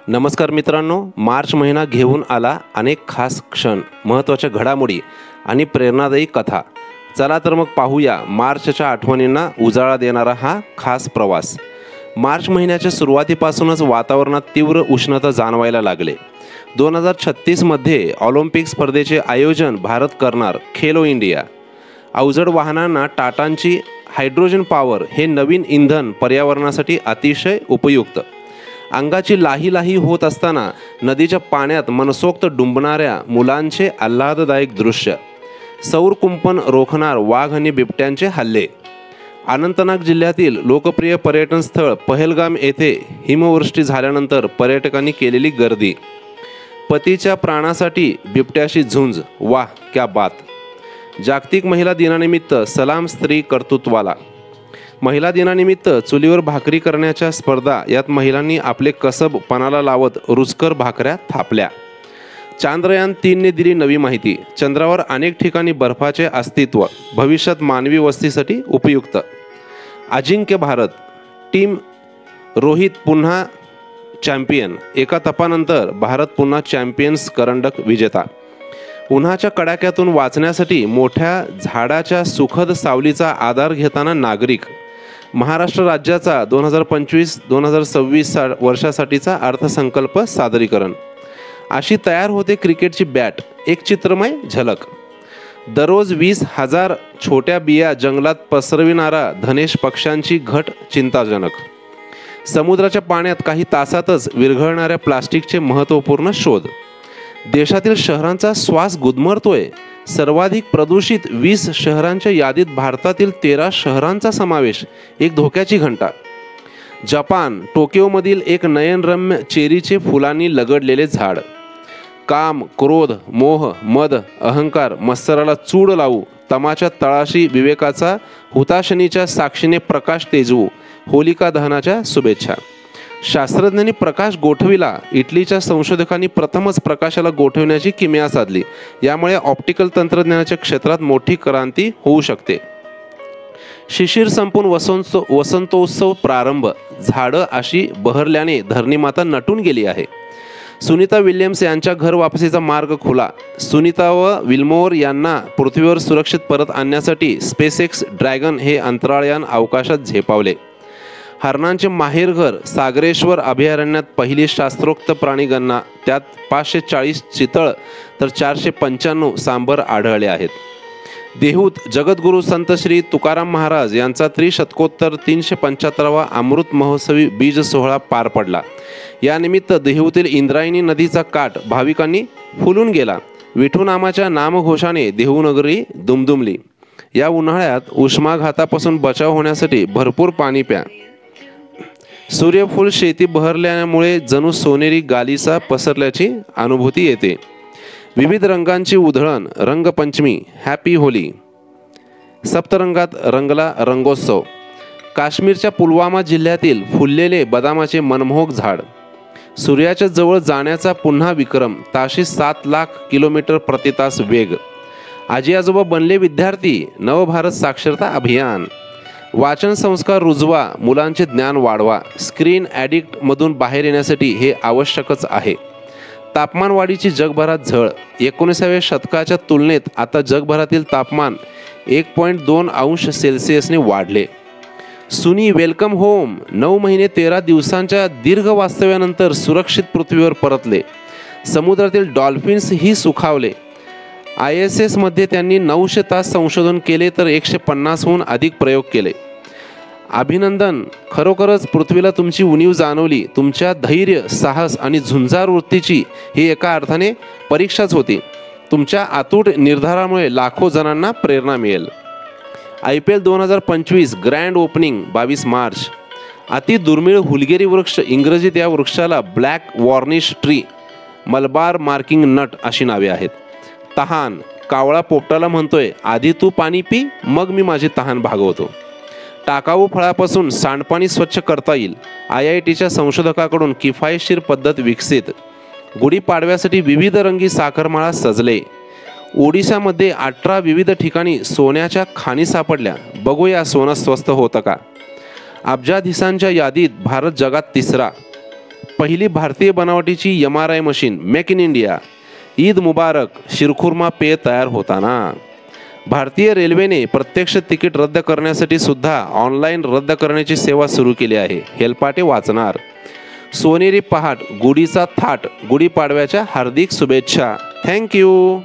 नमस्कार मित्रांनो, मार्च महिना घेऊन आला अनेक खास क्षण, महत्त्वाच्या घडामोडी आणि प्रेरणादायी कथा. चला तर मग पाहूया मार्चच्या आठवणींना उजाळा देणारा हा खास प्रवास. मार्च महिन्याच्या सुरुवातीपासूनच वातावरणात तीव्र उष्णता जाणवायला लागले. 2036 मध्ये ऑलिम्पिक स्पर्धेचे आयोजन भारत करणार. खेलो इंडिया. अवजड वाहनांना टाटांची हायड्रोजन पॉवर हे नवीन इंधन पर्यावरणासाठी अतिशय उपयुक्त. अंगाची लाही लाही होत असताना नदीच्या पाण्यात मनसोक्त डुंबणाऱ्या मुलांचे आल्हाददायक दृश्य. सौर कुंपण रोखणार वाघ आणि बिबट्यांचे हल्ले. अनंतनाग जिल्ह्यातील लोकप्रिय पर्यटन स्थळ पहलगाम येथे हिमवृष्टी झाल्यानंतर पर्यटकांनी केलेली गर्दी. पतीच्या प्राणासाठी बिबट्याशी झुंज. वाह क्या बात. जागतिक महिला दिनानिमित्त सलाम स्त्री कर्तृत्वाला. महिला दिनानिमित्त चुलीवर भाकरी करण्याच्या स्पर्धा. यात महिलांनी आपले कसब पणाला लावत रुचकर भाकऱ्या थापल्या. चांद्रयान 3ने दिली नवी माहिती. चंद्रावर अनेक ठिकाणी बर्फाचे अस्तित्व. भविष्यात मानवी वस्तीसाठी उपयुक्त. अजिंक्य भारत. टीम रोहित पुन्हा चॅम्पियन. एका तपानंतर भारत पुन्हा चॅम्पियन्स करंडक विजेता. उन्हाच्या कडाक्यातून वाचण्यासाठी मोठ्या झाडाच्या सुखद सावलीचा आधार घेताना नागरिक. महाराष्ट्र राज्याचा 2025-2026 वर्षासाठीचा अर्थसंकल्प सादरीकरण. अशी तयार होते क्रिकेटची बॅट. एक चित्रमय झलक. दररोज 20,000 छोट्या बिया जंगलात पसरविणारा धनेश पक्ष्यांची घट चिंताजनक. समुद्राच्या पाण्यात काही तासातच विरघळणाऱ्या प्लास्टिकचे महत्त्वपूर्ण शोध. देशातील शहरांचा श्वास गुदमरतोय. सर्वाधिक प्रदूषित 20 शहरांच्या यादीत भारतातील 13 शहरांचा समावेश. एक धोक्याची घंटा. जपान. टोकियोमधील एक नयनरम्य चेरीचे फुलांनी लगडलेले झाड. काम, क्रोध, मोह, मद, अहंकार मत्सराला चूड लावू. तमाच्या तळाशी विवेकाचा हुताशनीच्या साक्षीने प्रकाश तेजवू. होलिका दहनाच्या शुभेच्छा. शास्त्रज्ञांनी प्रकाश गोठविला. इटलीच्या संशोधकांनी प्रथमच प्रकाशाला गोठविण्याची किमया साधली. यामुळे ऑप्टिकल तंत्रज्ञानाच्या क्षेत्रात मोठी क्रांती होऊ शकते. शिशिर संपून वसंतोत्सव प्रारंभ. झाडं अशी बहरल्याने धरणीमाता नटून गेली आहे. सुनीता विल्यम्स यांच्या घर वापसीचा मार्ग खुला. सुनीता व विल्मोर यांना पृथ्वीवर सुरक्षित परत आणण्यासाठी स्पेसएक्स ड्रॅगन हे अंतराळयान अवकाशात झेपावले. हरणांचे माहेरघर सागरेश्वर अभयारण्यात पहिली शास्त्रोक्त प्राणीगणना. त्यात 540 चितळ तर 495 सांबर आढळले आहेत. देहूत जगद्गुरू संत श्री तुकाराम महाराज यांचा त्रिशतकोत्तर 375वा अमृत महोत्सवी बीज सोहळा पार पडला. यानिमित्त देहूतील इंद्रायणी नदीचा काठ भाविकांनी फुलून गेला. विठू नामाच्या नामघोषाने देहूनगरी दुमदुमली. या उन्हाळ्यात उष्माघातापासून बचाव होण्यासाठी भरपूर पाणी प्या. सूर्यफूल शेती बहरल्यामुळे जणू सोनेरी गालिचा पसरल्याची अनुभूती येते. विविध रंगांची उधळण. रंगपंचमी. Happy Holy. सप्तरंगात रंगला रंगोत्सव. काश्मीरच्या पुलवामा जिल्ह्यातील फुललेले बदामाचे मनमोहक झाड. सूर्याच्या जवळ जाण्याचा पुन्हा विक्रम. ताशी 7 लाख किलोमीटर प्रति तास वेग. आजी आजोबा बनले विद्यार्थी. नवभारत साक्षरता अभियान. वाचन संस्कार रुजवा. मुलांचे ज्ञान वाढवा. स्क्रीन ॲडिक्टमधून बाहेर येण्यासाठी हे आवश्यकच आहे. तापमानवाढीची जगभरात झळ. 19व्या शतकाच्या तुलनेत आता जगभरातील तापमान 1.2 अंश सेल्सिअसने वाढले. सुनी वेलकम होम. 9 महिने 13 दिवसांच्या दीर्घ वास्तव्यानंतर सुरक्षित पृथ्वीवर परतले. समुद्रातील डॉल्फिन्स ही सुखावले. ISS मध्ये त्यांनी 900 तास संशोधन केले तर 150हून अधिक प्रयोग केले. अभिनंदन. खरोखरच पृथ्वीला तुमची उणीव जाणवली. तुमच्या धैर्य, साहस आणि झुंजार वृत्तीची ही एका अर्थाने परीक्षाच होती. तुमच्या अतूट निर्धारामुळे लाखो जणांना प्रेरणा मिळेल. IPL 2025 grand opening 22 March. अति दुर्मिळ हुलगेरी वृक्ष. इंग्रजीत या वृक्षाला black varnish tree, Malabar marking nut अशी नावे आहेत. तहान. कावळा पोपटाला म्हणतोय, आधी तू पाणी पी, मग मी माझी तहान भागवतो. टाकाऊ फळापासून सांडपाणी स्वच्छ करता येईल. IITच्या संशोधकाकडून किफायतशीर पद्धत विकसित. गुढीपाडव्यासाठी विविध रंगी साखरमाळा सजले. ओडिशामध्ये 18 विविध ठिकाणी सोन्याच्या खाणी सापडल्या. बघूया सोनं स्वस्त होतं का. अब्जाधीशांच्या यादीत भारत जगात 3रा. पहिली भारतीय बनावटीची MRI machine make in India. Eid मुबारक. शिरखुर्मा पेय तयार होताना. भारतीय रेल्वेने प्रत्यक्ष तिकीट रद्द करण्यासाठी सुद्धा ऑनलाईन रद्द करण्याची सेवा सुरू केली आहे. हेलपाटे वाचणार. सोनेरी पहाट गुढीचा थाट. गुढीपाडव्याच्या हार्दिक शुभेच्छा. थँक्यू.